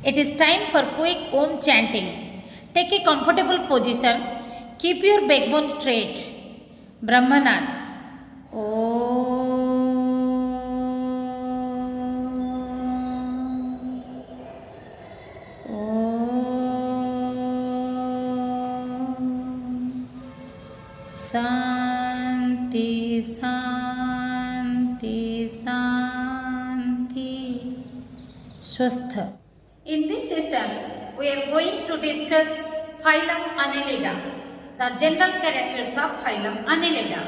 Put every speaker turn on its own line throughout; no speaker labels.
It is time for quick Om chanting. Take a comfortable position. Keep your backbone straight. Brahmanand. Santi, Santi, Santi. Swastha. In this session, we are going to discuss phylum Annelida, the general characters of phylum Annelida.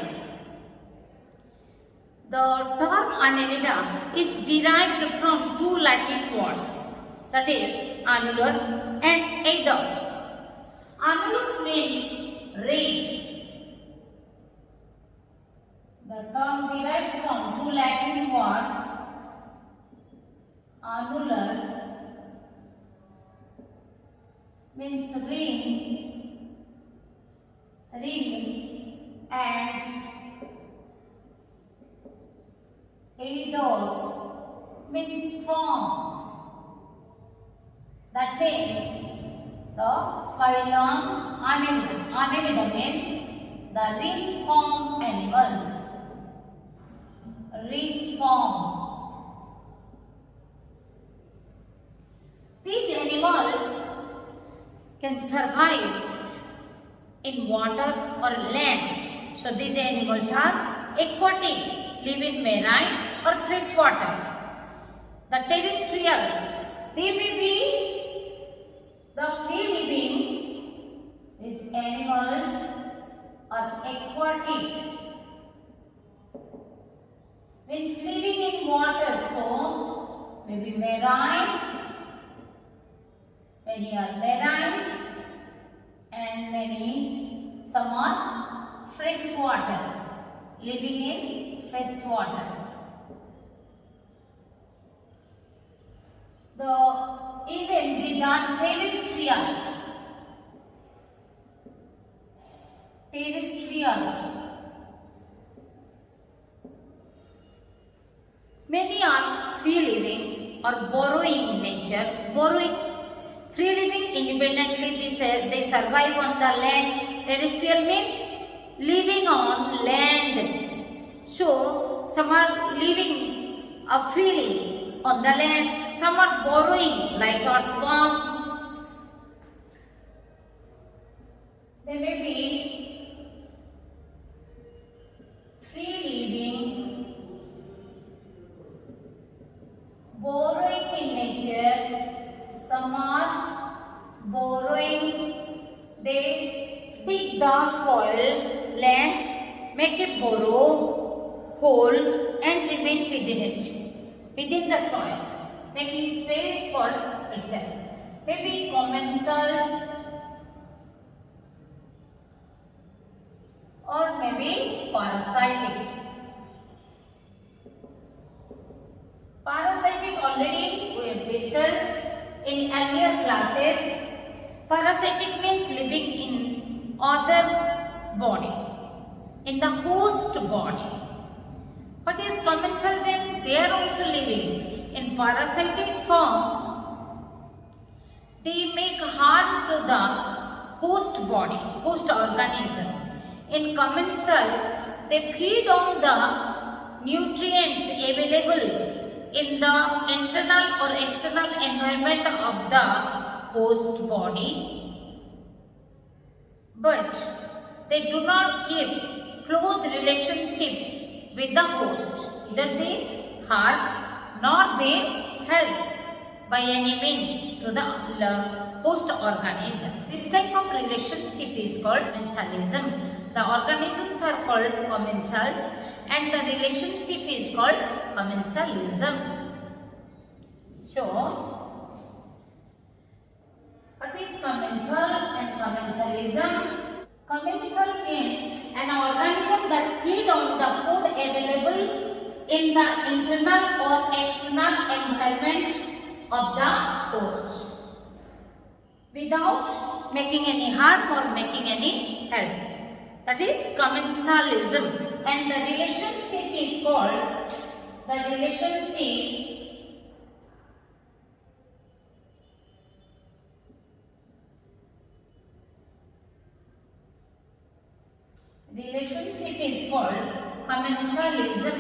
The term Annelida is derived from two Latin words, that is annulus and eidos. Annulus means ring. The term derived from two Latin words, annulus means ring, and eidos means form. That means the phylum Annelida means the ring form animals. Ring form. These animals can survive in water or land. So these animals are aquatic, live in marine or fresh water. The terrestrial, they may be the free living. These animals are aquatic, means living in water, so maybe marine, many are marine and some are fresh water, living in fresh water. Even these are terrestrial. Many are free living or borrowing in nature. Free living independently, they survive on the land. Terrestrial means living on land. So some are living freely on the land. Some are borrowing like earthworm. They may be free living, borrowing in nature. Some are borrowing. They dig the soil, land, make a burrow, hole and remain within it, within the soil, making space for itself. Maybe commensals or maybe parasitic. Parasitic already we have discussed in earlier classes. Parasitic means living in other body, in the host body. What is commensal then? They are also living in parasitic form. They make harm to the host body, host organism. In commensal, they feed on the nutrients available in the internal or external environment of the host body, but they do not keep close relationship with the host. Neither they harm nor they help by any means to the host organism. This type of relationship is called commensalism. The organisms are called commensals and the relationship is called commensalism. So, what is commensal and commensalism? Commensal means an organism that feed on the food available in the internal or external environment of the host without making any harm or making any help. That is commensalism, and the relationship is called relationship is called commensalism.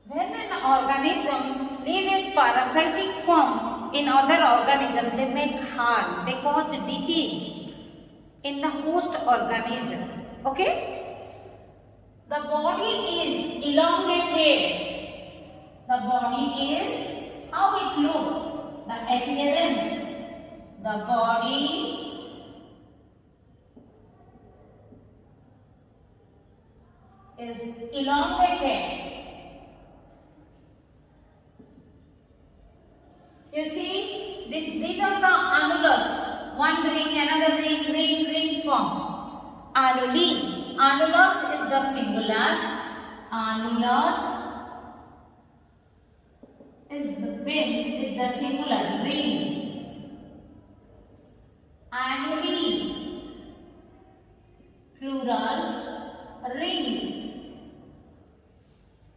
When an organism lives its parasitic form in other organism, they make harm, they cause disease in the host organism. Okay? The body is elongated. The body is how it looks, the appearance. The body is elongated. You see, these are the annulus. One ring, another ring, ring form. Annuli. Annulus is the singular. Annulus is the singular. Ring. Annuli. Plural. Rings.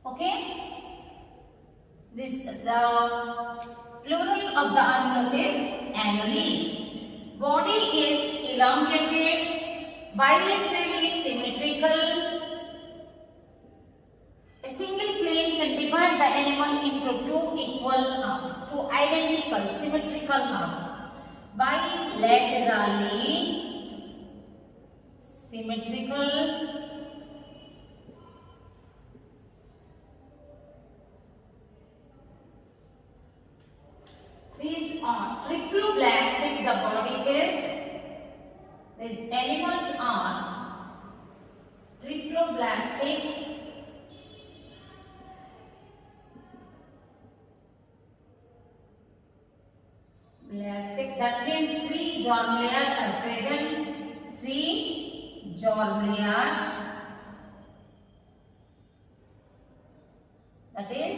Okay? The plural of the annulus is annuli. Body is elongated, bilaterally symmetrical. A single plane can divide the animal into two equal halves, two identical symmetrical halves. Bilaterally symmetrical. These are triploblastic. The body is. These animals are triploblastic. Blastic. That means 3 germ layers are present. 3 germ layers. That is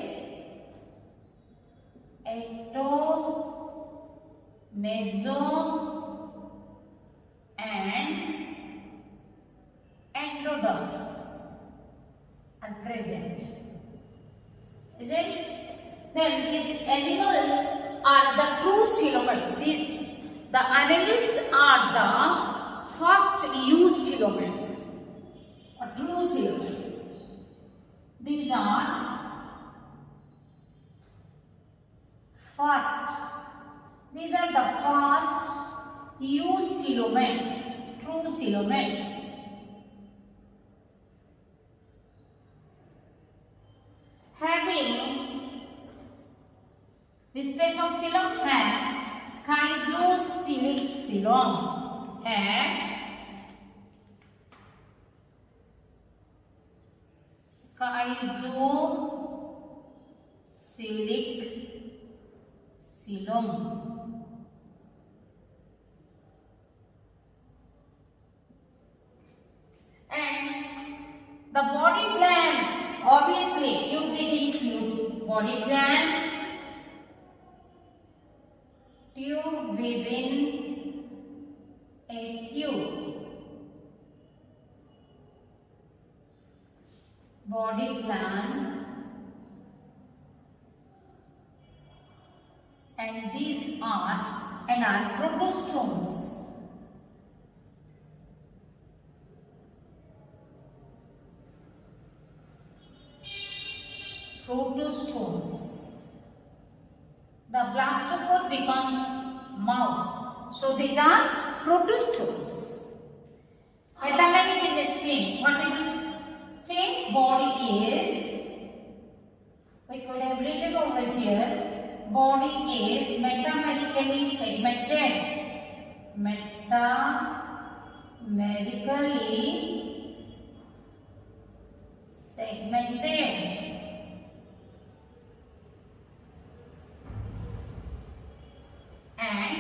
ecto, meso and endoderm are present. Is it? Then these animals are the true coelomates. The annelids are the first used coelomates or true coelomates. These are first. These are the first used coelomates, true coelomates. Having this type of coelom have schizocilic coelom. Have schizocilic coelom. And the body plan, obviously tube within tube. Body plan, tube within a tube. Body plan, and these are protostomes. Protostomes. The blastopore becomes mouth. So these are protostomes. Metamerism is same. What do you say? Body is. We could have written over here. Body is metamerically segmented. Metamerically segmented. And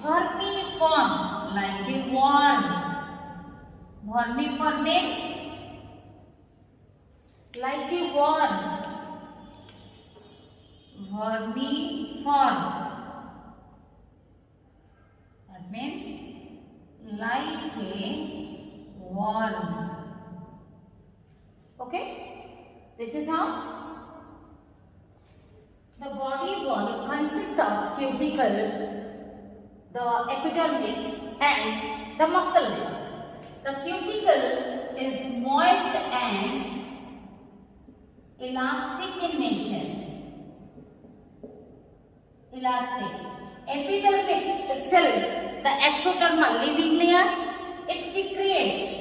vermiform, like a worm. Vermiform means like a worm. Vermiform. That means like a worm. Okay? This is how. The body wall consists of cuticle, the epidermis and the muscle layer. The cuticle is moist and elastic in nature. Elastic. Epidermis itself, the ectodermal living layer, it secretes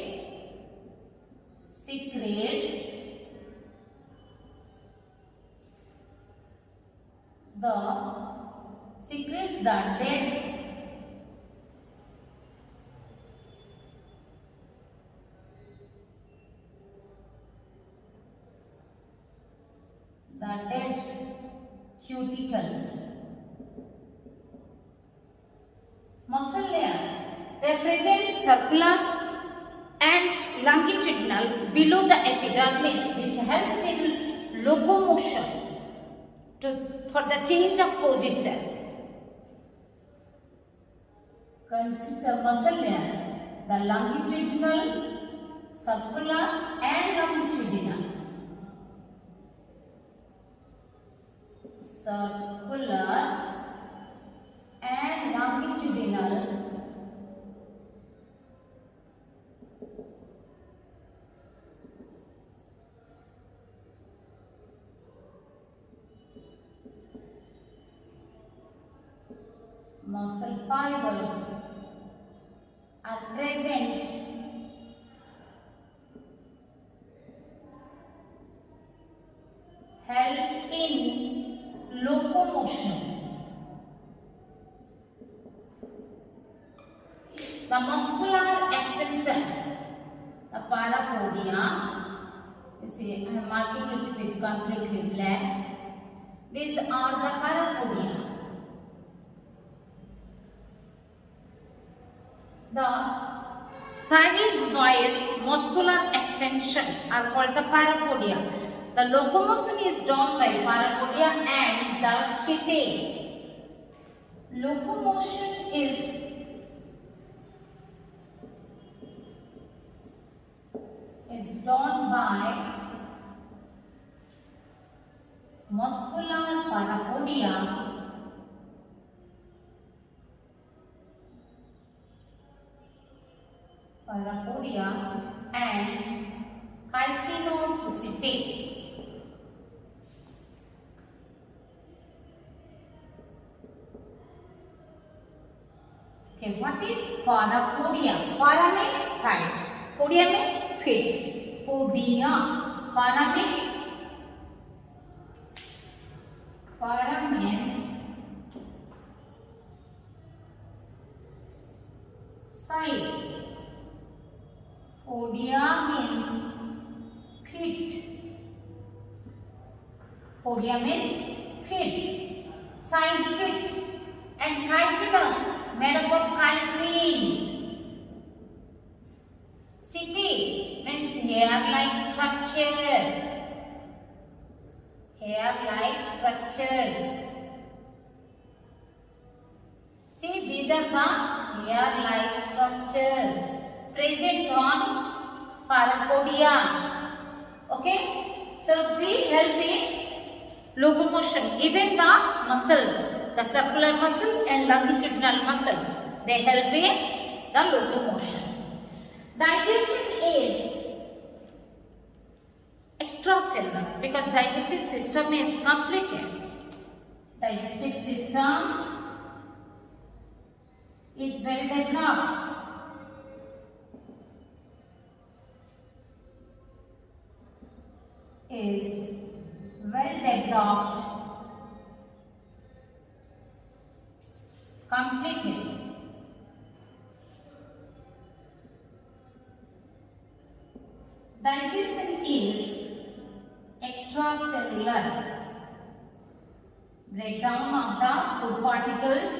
the dead cuticle. Muscle layer, they are present circular and longitudinal below the epidermis, which helps in locomotion for the change of position. Consists of muscle layer, the longitudinal, circular and longitudinal. Circular and longitudinal. Muscle fibers are present help in locomotion. The muscular extensions, the parapodia, you see I am marking it with completely black. These are the parapodia. The side-wise muscular extension are called the parapodia. The locomotion is done by parapodia and the setae. Locomotion is done by muscular parapodia and chitinocystis. Okay, what is parapodia? Para means side, podia means feet. Podia, para means side. Podia means feet. Podia means feet, side feet, and chitinous made up of chitin. City means hair-like structure. Hair-like structures. See, these are the hair-like structures present on parapodia. Okay, so they help in locomotion. Even the muscle, the circular muscle and longitudinal muscle, they help in the locomotion. Digestion is extracellular because digestive system is completed. Digestive system is well developed. Completed. Digestion is extracellular. Breakdown of the food particles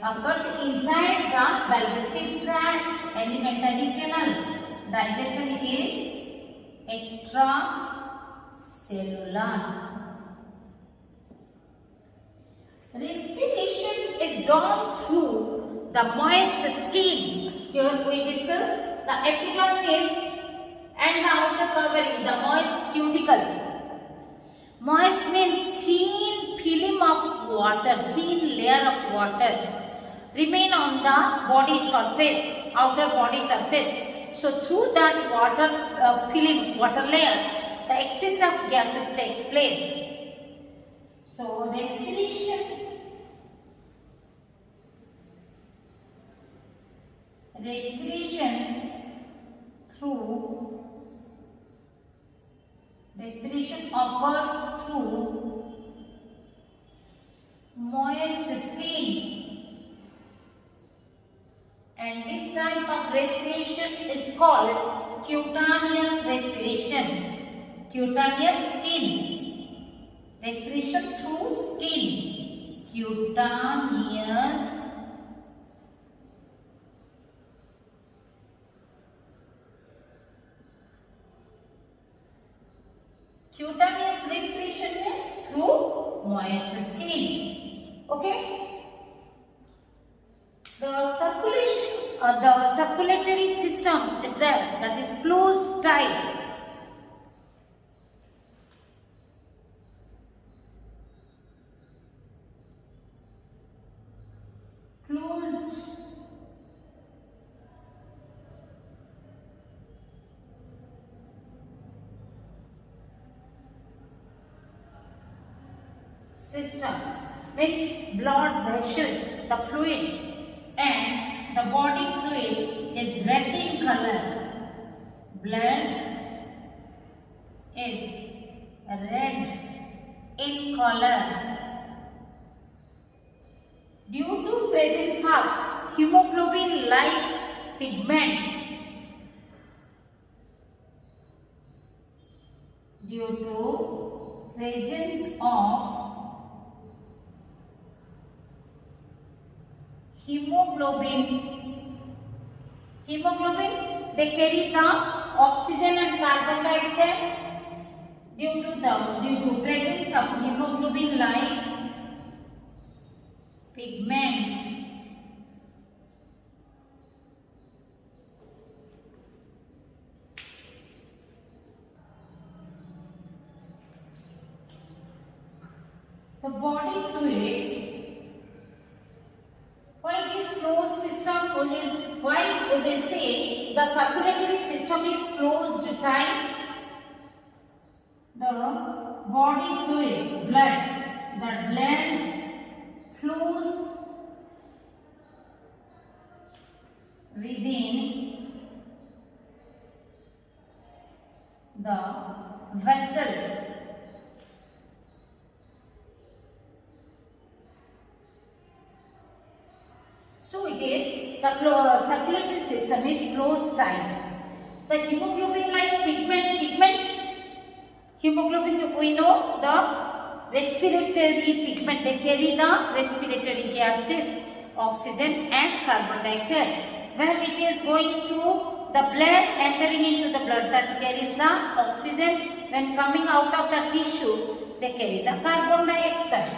occurs inside the digestive tract, alimentary canal. Digestion is extracellular. Respiration is done through the moist skin. Here we discuss the epidermis and the outer covering, the moist cuticle. Moist means thin film of water, thin layer of water remain on the body surface, outer body surface. So through that water film, water layer, the exchange of gases takes place. So respiration occurs through moist skin, and this type of respiration is called cutaneous respiration. Cutaneous skin, respiration through skin, cutaneous respiration is through moist skin. Okay. The circulatory system is there, that is closed type. Closed system means blood vessels, the fluid, and the body fluid is red in color. Blood is red in color due to presence of hemoglobin-like pigments. Due to presence of hemoglobin, they carry the oxygen and carbon dioxide. Due to presence of hemoglobin like pigments, the body fluid, why it is closed system, why we will say the circulatory system is closed type. The body fluid, blood flows within the vessels. So it is the circulatory system is closed type. The hemoglobin-like pigment, hemoglobin, we know the respiratory pigment, they carry the respiratory gases, oxygen and carbon dioxide. When it is going to the blood, entering into the blood, that carries the oxygen. When coming out of the tissue, they carry the carbon dioxide.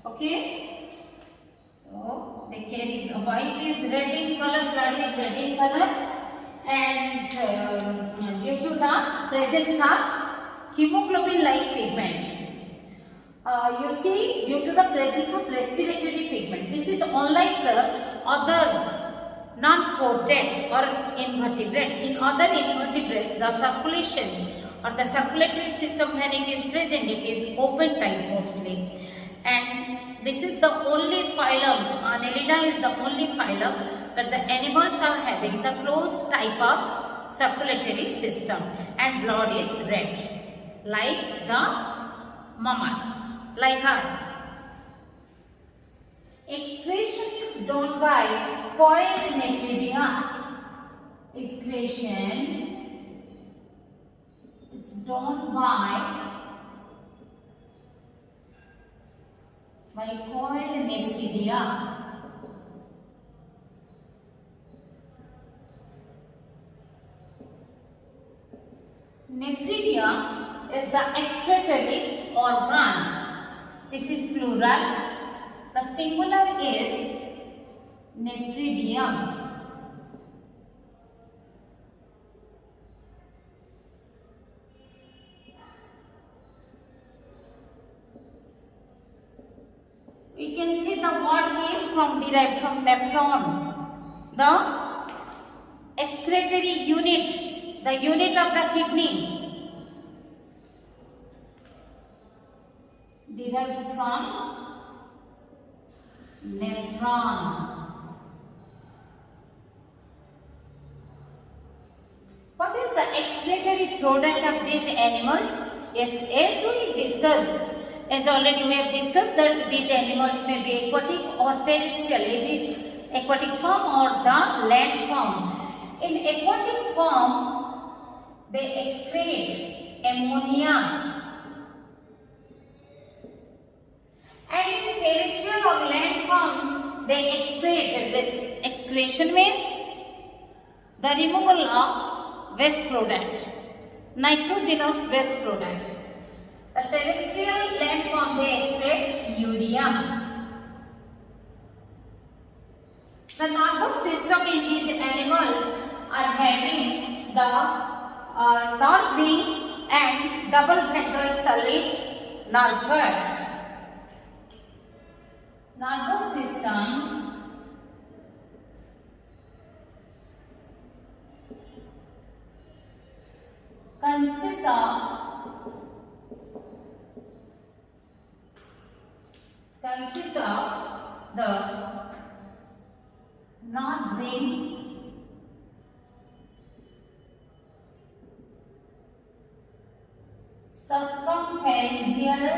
Okay. So they carry, white is red in color, blood is red in color, and due to the presence of hemoglobin-like pigments. You see, due to the presence of respiratory pigment, this is unlike other non-chordates or invertebrates. In other invertebrates, the circulation or the circulatory system, when it is present, it is open type mostly. And this is the only phylum, Annelida is the only phylum where the animals are having the closed type of circulatory system, and blood is red, like the mammals, like us. Excretion is done by coiled nephridia. Excretion is done by coiled nephridia. Nephridia is the excretory organ. This is plural. The singular is nephridium. form derived from nephron, the excretory unit, the unit of the kidney, derived from nephron. What is the excretory product of these animals? Yes, as we discussed, as already we have discussed that these animals may be aquatic or terrestrial, maybe aquatic form or the land form. In aquatic form, they excrete ammonia, and in terrestrial or land form, they excrete. The excretion means the removal of waste product, nitrogenous waste product. The terrestrial land form, they excrete urea. The nervous system in these animals are having the nerve ring and double ventral solid nerve cord. Nervous system consists of the nerve ring, circumpharyngeal,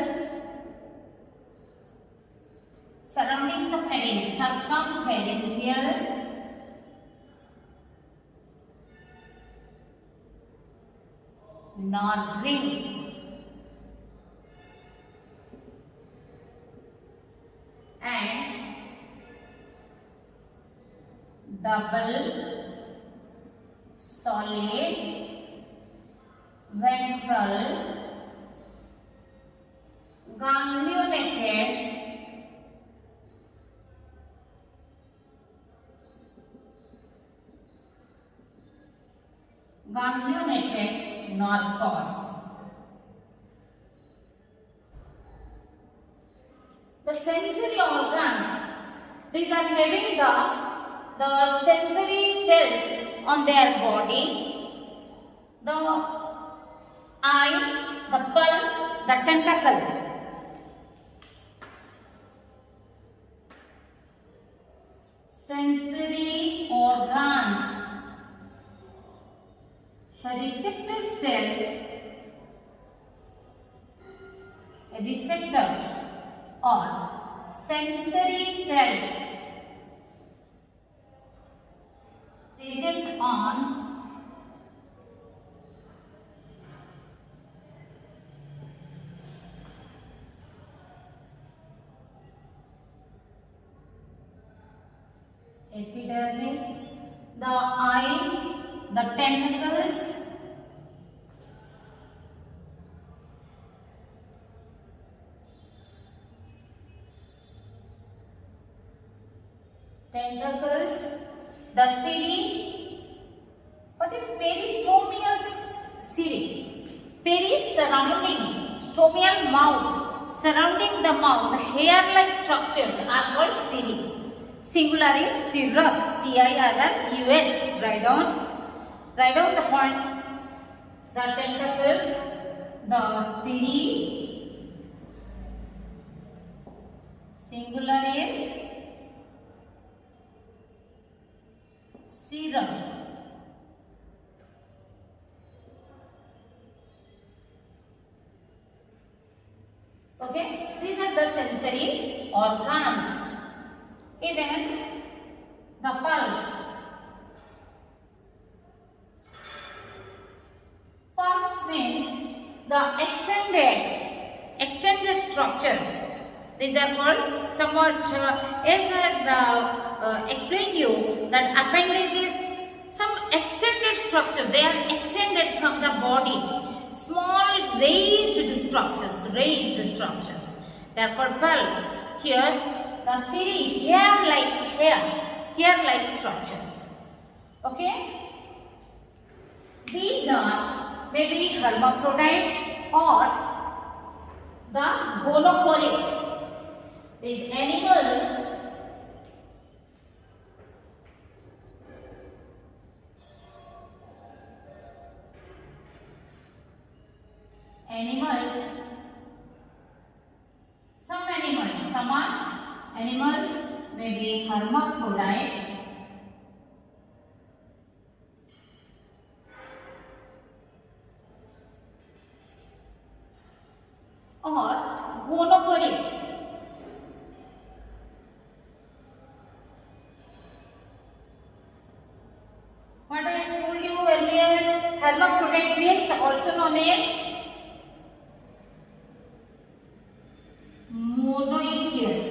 surrounding the pharynx, circumpharyngeal, nerve ring, and double solid ventral ganglionated nerve cords. The sensory organs, these are having the sensory cells on their body, the eye, the pulp, the tentacle. Sensory organs, the receptor cells, receptor or sensory cells present on epidermis, the eyes, the tentacles, the cili. What is peristomial cili? Peri surrounding, stomial mouth, surrounding the mouth, the hair-like structures are called cili. Singular is cirrus, C-I-R-R-U-S. Write down the point. The tentacles, the cili. Singular is cirrus. Okay, these are the sensory organs. Even the pulps. Pulps means the extended structures. These are called somewhat, as I have explained you, that appendages, some extended structure, they are extended from the body. Small raised structures, they are called pulp. Here, the cili, hair-like structures. Okay? These are maybe hermaphrodite or the gonochoric. These animals animals, some are animals may be hermaphrodite or gonoporic. What I have told you earlier, hermaphrodite means also known as monoecious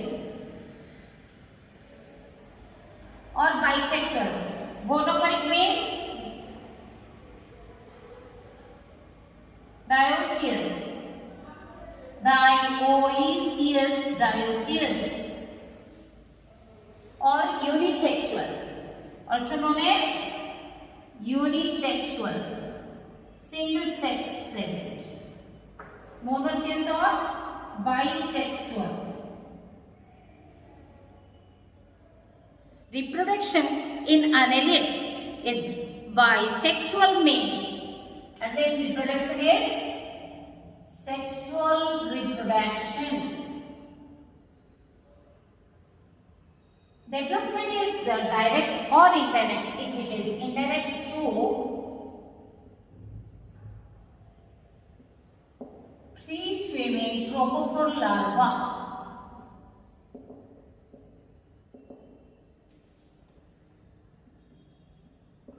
or bisexual. Gonoporic means dioecious. Dioecious or unisexual, also known as unisexual, single sex present. Monoecious or bisexual. Reproduction in annelids is by sexual means. Again, reproduction is sexual reproduction. Development is direct or indirect. If it is indirect through free-swimming trophophore larva.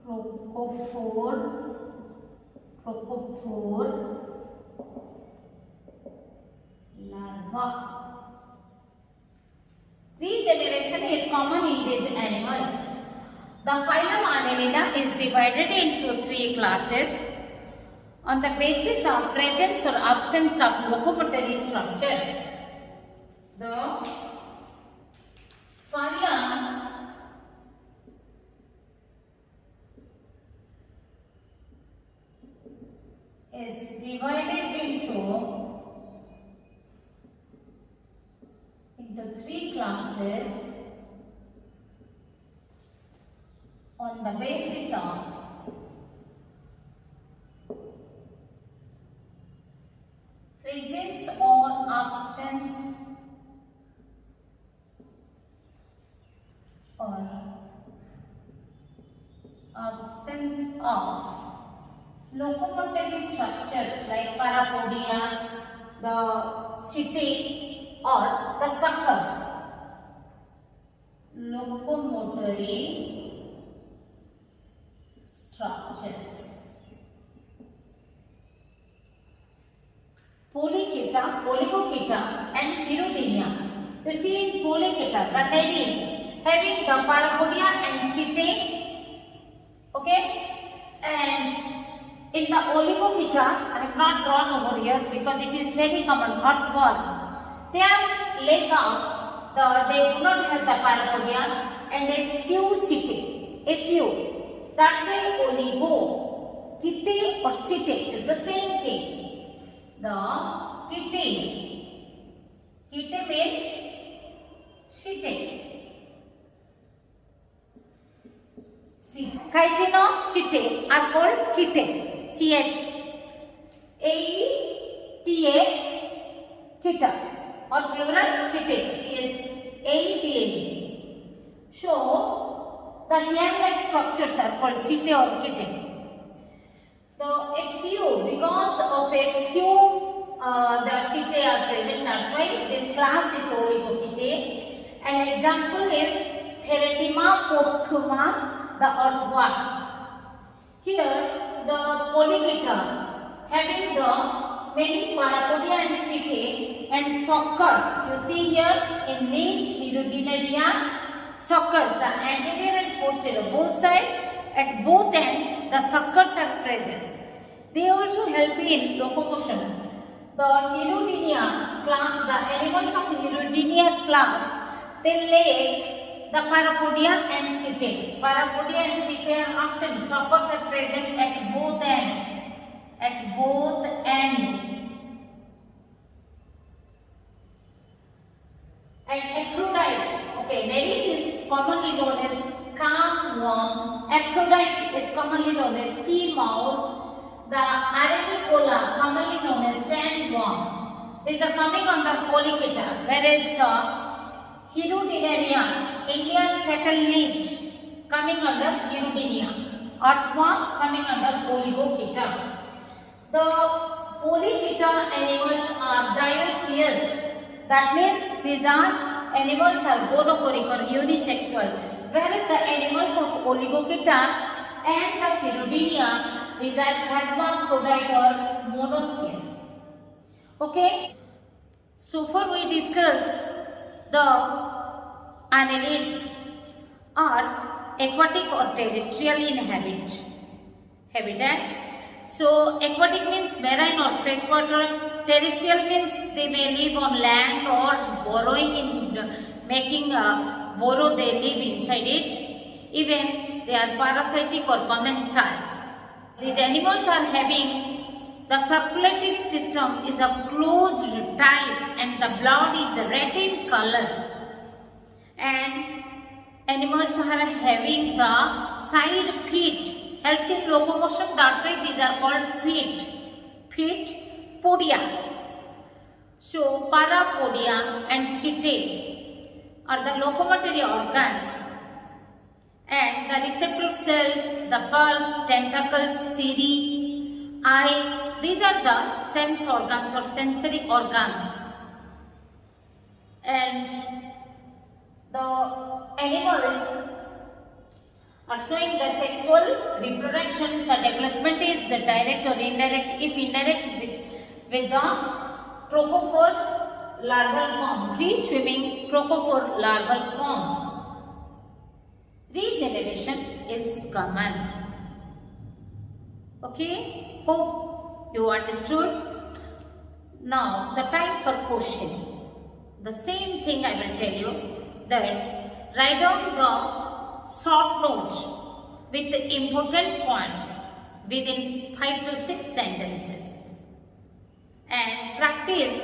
Trophophore larva. Regeneration is common in these animals. The phylum Annelida is divided into 3 classes on the basis of presence or absence of locomotory structures. The phylum is divided into 3 classes on the basis of presence or absence of locomotory structures like parapodia, the setae or the suckers. Locomotory structures. Polychaeta, Oligochaeta and Hirutinia. You see in Polychaeta, the head is having the parapodia and setae. Okay? And in the Oligochaeta, I have not drawn over here because it is very common, earthworm. They are laid out, they do not have the parapodia and a few setae. A few. That's why oligo, chaetae or setae is the same thing. The chaetae. Chaetae means setae. Chitinous are called chaetae. C-H-A-E-T-A, chaeta or plural chaetae. C-H-A-E-T-A. So, the hair-like structures are called setae or chaetae. So, a few, because of a few the setae are present, that's why this class is Oligochaetae. An example is Pheretima posthuma, the earthworm. Here, the Polychaeta having the many parapodia and setae and suckers. You see here in niche Hirudinaria, suckers, the anterior and posterior, both sides, at both ends, the suckers are present. They also help in locomotion. The Hirudinia class, the animals of Hirudinia class, they lack the parapodia and setae. Parapodia and setae are absent. Suckers are present at both ends. At both ends. And Aphrodite. Okay, Nereis is commonly known as calm worm. Aphrodite is commonly known as sea mouse. the Arenicola, commonly known as sandworm. These are coming under Polychaeta, whereas the Hirudinaria, Indian cattle leech, coming under Hirudinia. Earthworm coming under Oligochaeta. The Polychaeta animals are dioecious. That means these are animals are gonochoric or unisexual, whereas the animals of Oligochaeta and the Hirudinia, these are hermaphrodite or monoecious. Okay. So far we discuss the annelids are aquatic or terrestrial in habitat. So aquatic means marine or freshwater. Terrestrial means they may live on land or burrowing in making a burrow, they live inside it. Even they are parasitic or commensals. These animals are having the circulatory system is a closed type and the blood is red in color. And animals are having the side feet, helps in locomotion, that's why these are called feet. Podia. So parapodia and setae are the locomotory organs, and the receptor cells, the pulp, tentacles, cirri, eye, these are the sense organs or sensory organs. And the animals are showing the sexual reproduction. The development is direct or indirect. If indirect, with the trophophore larval form, free swimming trophophore larval form. Regeneration is common. Okay, hope you understood. Now the time for question. The same thing I will tell you, that write down the short note with the important points within 5 to 6 sentences and practice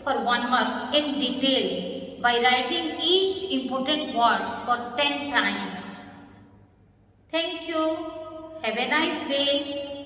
for 1 month in detail by writing each important word for 10 times. Thank you. Have a nice day.